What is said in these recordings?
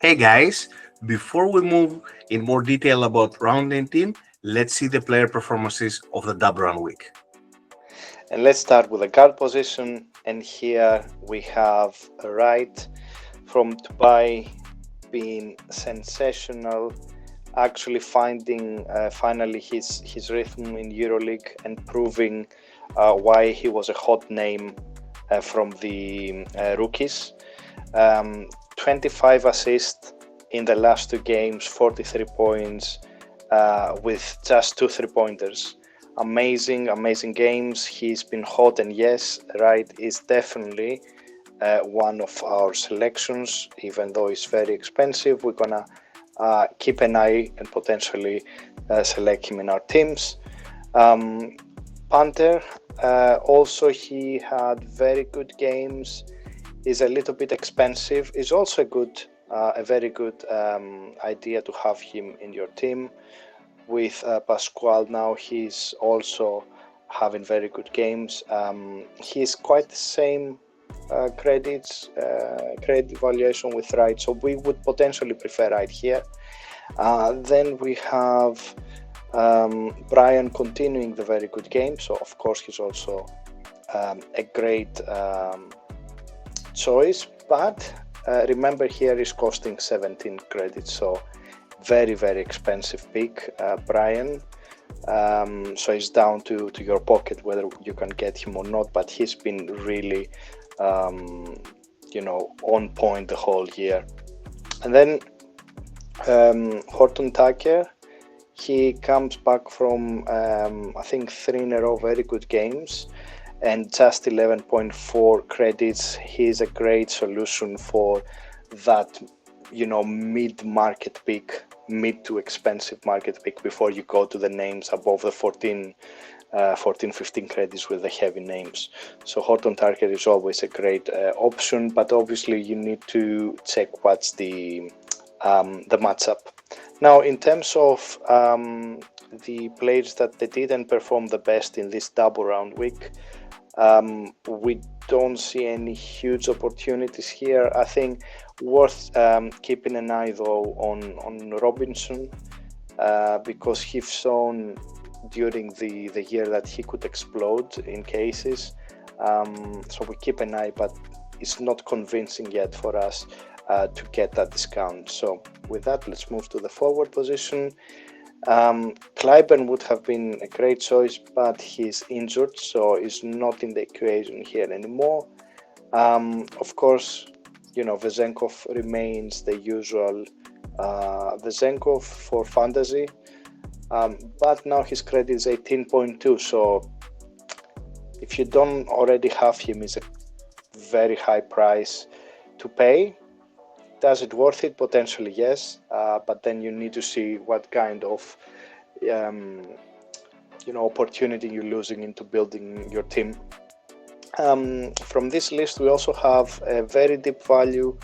Hey guys, before we move in more detail about round 19, let's see the player performances of the double round week. And let's start with the guard position. And here we have Wright from Dubai being sensational, actually finding finally his rhythm in Euroleague and proving why he was a hot name from the rookies. Um, 25 assists in the last two games, 43 points with just two three-pointers. Amazing games. He's been hot, and yes, Wright is definitely one of our selections, even though it's very expensive. We're gonna keep an eye and potentially select him in our teams. Um, Panther, also he had very good games. Is a little bit expensive. Is also a very good idea to have him in your team. With Pascual now, he's also having very good games. He's quite the same credit valuation with Wright, so we would potentially prefer Wright here. Then we have Brian continuing the very good game, so of course he's also a great choice, but remember here is costing 17 credits, so very expensive pick, Brian. So it's down to your pocket whether you can get him or not, but he's been really on point the whole year. And then Horton Tucker, he comes back from I think 3 in a row very good games and just 11.4 credits. He's a great solution for that mid-market pick, mid to expensive market pick before you go to the names above the 14 15 credits with the heavy names. So Horton Tucker is always a great option, but obviously you need to check what's the matchup. Now in terms of the players that they didn't perform the best in this double round week, we don't see any huge opportunities here. I think worth keeping an eye though on Robinson because he's shown during the year that he could explode in cases. So we keep an eye, but it's not convincing yet for us to get that discount. So with that, let's move to the forward position. Clyburn would have been a great choice, but he's injured, so he's not in the equation here anymore. Of course, Vezenkov remains the usual Vezenkov for fantasy, but now his credit is 18.2, so if you don't already have him, it's a very high price to pay. Does it worth it? Potentially yes, but then you need to see what kind of opportunity you're losing into building your team. From this list, we also have a very deep value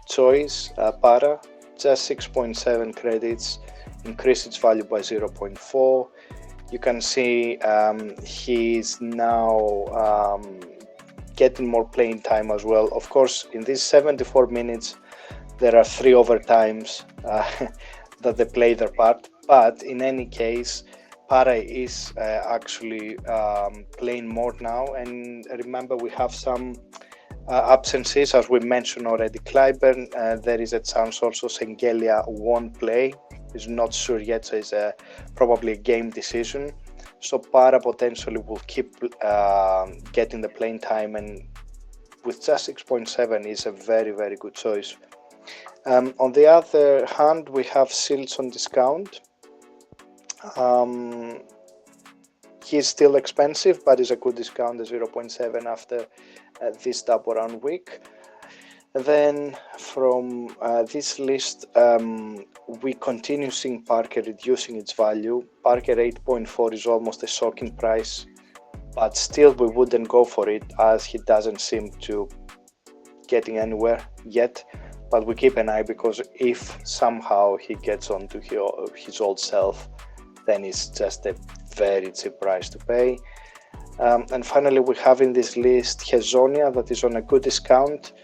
choice, Para, just 6.7 credits, increase its value by 0.4. You can see he's now getting more playing time as well. Of course, in these 74 minutes, there are 3 overtimes that they play their part, but in any case, Para is actually playing more now. And remember, we have some absences, as we mentioned already. Clyburn, there is a chance also Sengelia won't play. He's not sure yet, so it's probably a game decision. So Para potentially will keep getting the playing time, and with just 6.7 is a very good choice. On the other hand, we have Silts on discount. He's still expensive, but is a good discount at 0.7 after this double round week. Then from this list, we continue seeing Parker reducing its value. Parker 8.4 is almost a shocking price, but still we wouldn't go for it as he doesn't seem to getting anywhere yet. But we keep an eye, because if somehow he gets onto his old self, then it's just a very cheap price to pay. And finally, we have in this list Hezonia, that is on a good discount.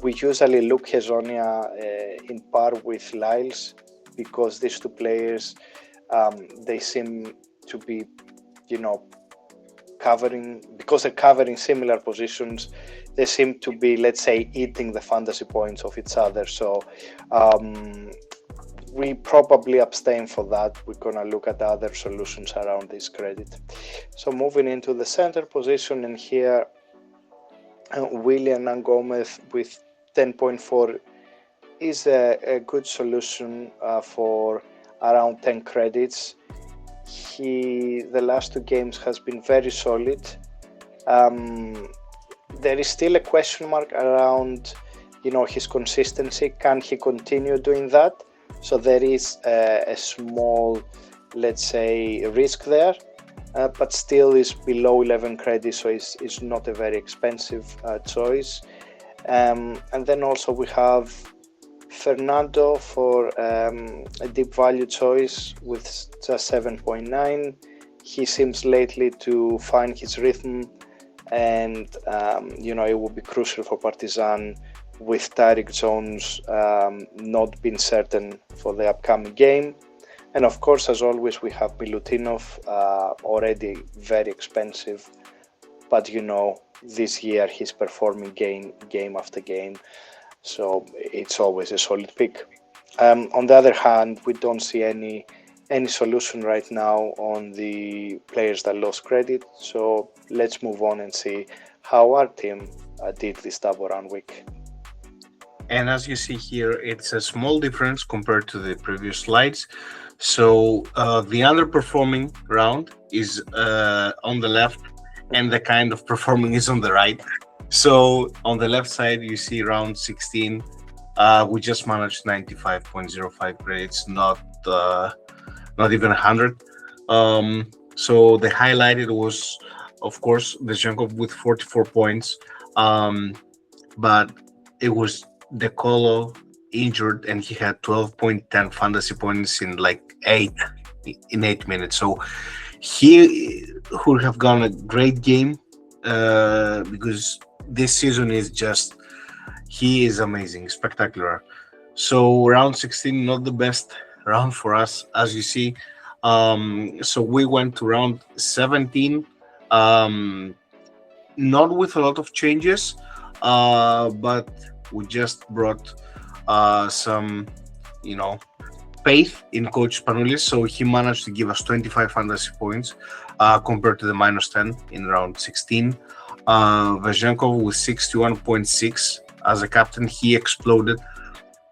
We usually look Hezonia in par with Lyles because these two players, they seem to be, because they're covering similar positions, they seem to be, let's say, eating the fantasy points of each other. So we probably abstain for that. We're going to look at other solutions around this credit. So moving into the center position, and here William Gomez with 10.4 is a good solution for around 10 credits. The last two games has been very solid. There is still a question mark around, his consistency. Can he continue doing that? So there is a small, let's say, risk there, but still is below 11 credits, so it's not a very expensive choice. And then also we have Fernando for a deep value choice with just 7.9. He seems lately to find his rhythm, and it will be crucial for Partizan with Tyreek Jones not being certain for the upcoming game. And of course, as always, we have Milutinov, already very expensive, but this year he's performing game after game, so it's always a solid pick. On the other hand, we don't see any solution right now on the players that lost credit, so let's move on and see how our team did this double round week. And as you see here, it's a small difference compared to the previous slides. So the underperforming round is on the left, and the kind of performing is on the right. So on the left side, you see round 16, we just managed 95.05 credits, not even 100. So the highlighted was, of course, Vezenkov with 44 points, but it was De Colo injured, and he had 12.10 fantasy points in like 8 minutes. So he would have gone a great game because this season is just, he is amazing, spectacular. So round 16, not the best round for us, as you see. So we went to round 17, not with a lot of changes, but we just brought some, faith in Coach Spanoulis. So he managed to give us 25 fantasy points compared to the minus 10 in round 16. Vezenkov with 61.6 as a captain. He exploded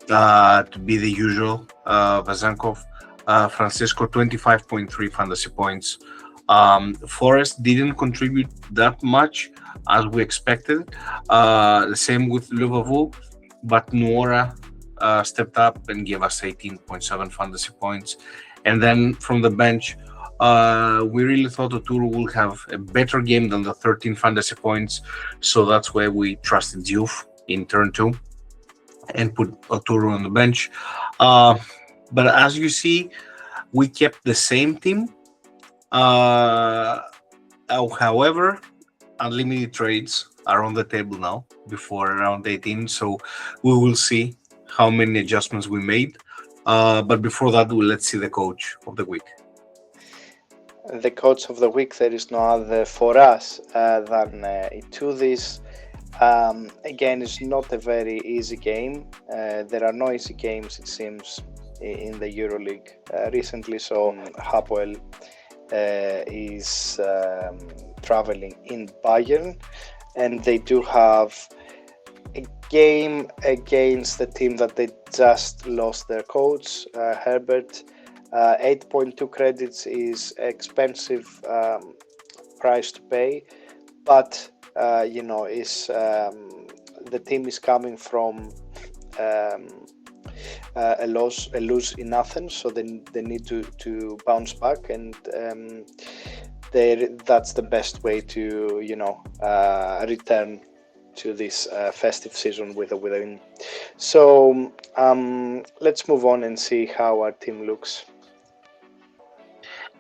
to be the usual Vezenkov. Francisco 25.3 fantasy points. Forrest didn't contribute that much as we expected. The same with Luvavu, but Nuora stepped up and gave us 18.7 fantasy points. And then from the bench, we really thought Oturu will have a better game than the 13 fantasy points. So that's why we trusted Diouf in turn 2 and put Oturu on the bench. But as you see, we kept the same team. However, unlimited trades are on the table now before round 18. So we will see how many adjustments we made. But before that, let's see the coach of the week. The coach of the week, there is no other for us than Itoudis. Again, it's not a very easy game. There are no easy games, it seems, in the Euroleague recently. So Hapoel is traveling in Bayern, and they do have a game against the team that they just lost their coach, Herbert. 8.2 credits is expensive price to pay, but is the team is coming from a lose in Athens, so they need to bounce back, and that's the best way to return to this festive season with a win. So let's move on and see how our team looks.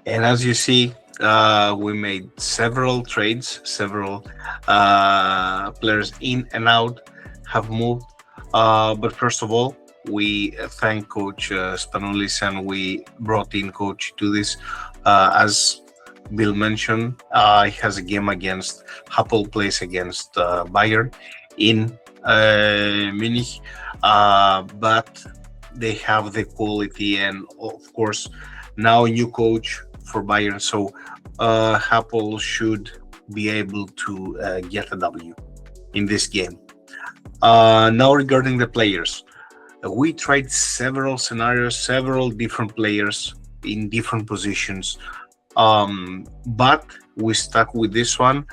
And as you see, we made several trades, several players in and out. have moved. But first of all, we thank Coach Spanulis, and we brought in Coach to this. As Bill mentioned, he has a game against Hapoel plays against Bayern in Munich, but they have the quality, and of course, now a new coach for Bayern, so Hapoel should be able to get a W in this game. Now, regarding the players, we tried several scenarios, several different players in different positions, but we stuck with this one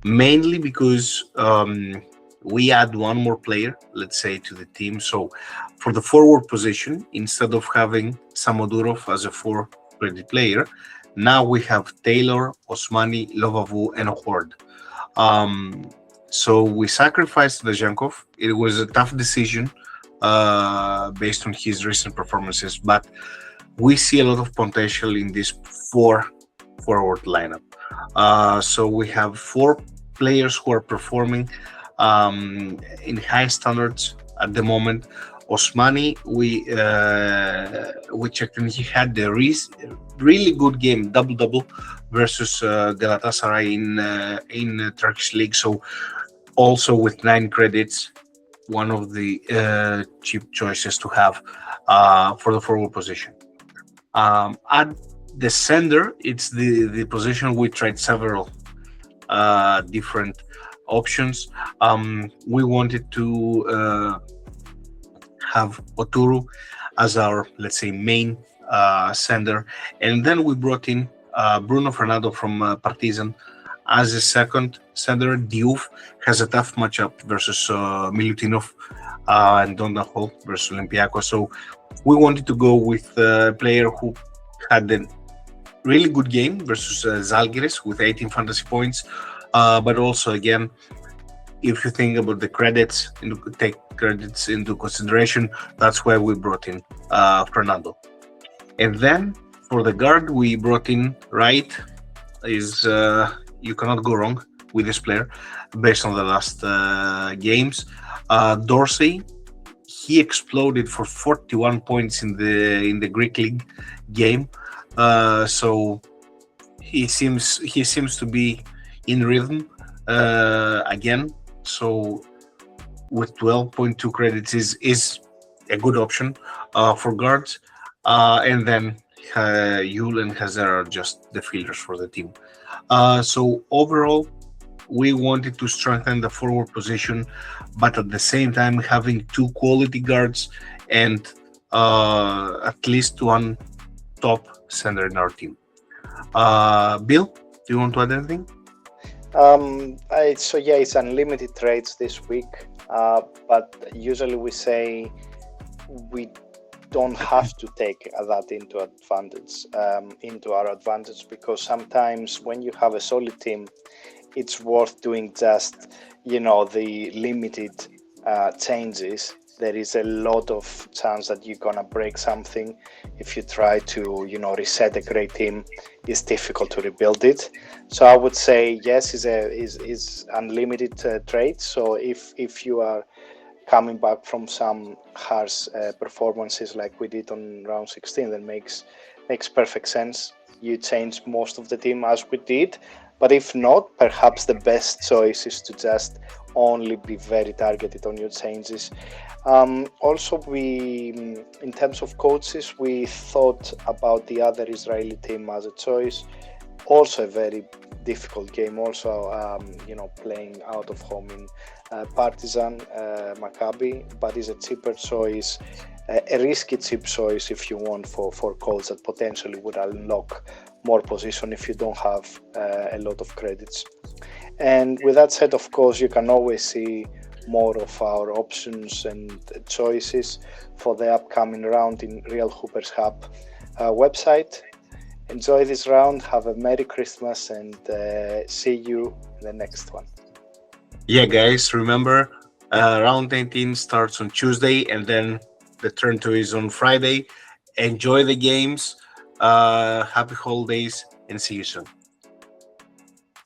mainly because we add one more player, let's say, to the team. So for the forward position, instead of having Samodurov as a 4 credit player, now we have Taylor, Osmani, Lovavu, and Horde. So we sacrificed Vezenkov. It was a tough decision based on his recent performances, but we see a lot of potential in this 4 forward lineup. So we have 4 players who are performing in high standards at the moment. Osmani, we checked, and he had the really good game, double versus Galatasaray in Turkish league. So also with 9 credits, one of the cheap choices to have for the forward position. At the center, it's the position we tried several different options. We wanted to have Oturu as our, let's say, main center, and then we brought in Bruno Fernando from Partizan as a second center. Diouf has a tough matchup versus Milutinov and Donahol versus Olympiacos. So we wanted to go with a player who had a really good game versus Zalgiris with 18 fantasy points. But also, again, if you think about the credits, take credits into consideration, that's why we brought in Fernando. And then for the guard, we brought in Wright. Is you cannot go wrong with this player based on the last games. Dorsey, he exploded for 41 points in the Greek league game. So he seems to be in rhythm again. So with 12.2 credits is a good option for guards. And then Yul and Hazard are just the fielders for the team. So overall, we wanted to strengthen the forward position, but at the same time having 2 quality guards and at least one top center in our team. Bill, do you want to add anything? It's unlimited trades this week, but usually we say we don't have to take that into our advantage, because sometimes when you have a solid team, it's worth doing just the limited changes. There is a lot of chance that you're gonna break something. If you try to reset a great team, it's difficult to rebuild it. So I would say yes, is unlimited trades. So if you are coming back from some harsh performances like we did on round 16, that makes perfect sense. You change most of the team as we did, but if not, perhaps the best choice is to just only be very targeted on your changes. Also, in terms of coaches, we thought about the other Israeli team as a choice. Also a very difficult game, also playing out of home in Partizan, Maccabi, but is a cheaper choice, a risky cheap choice if you want for coach that potentially would unlock more position if you don't have a lot of credits. And with that said, of course, you can always see more of our options and choices for the upcoming round in Real Hoopers Hub website. Enjoy this round, have a Merry Christmas, and see you in the next one. Yeah, guys, remember, round 19 starts on Tuesday, and then the turn 2 is on Friday. Enjoy the games, happy holidays, and see you soon.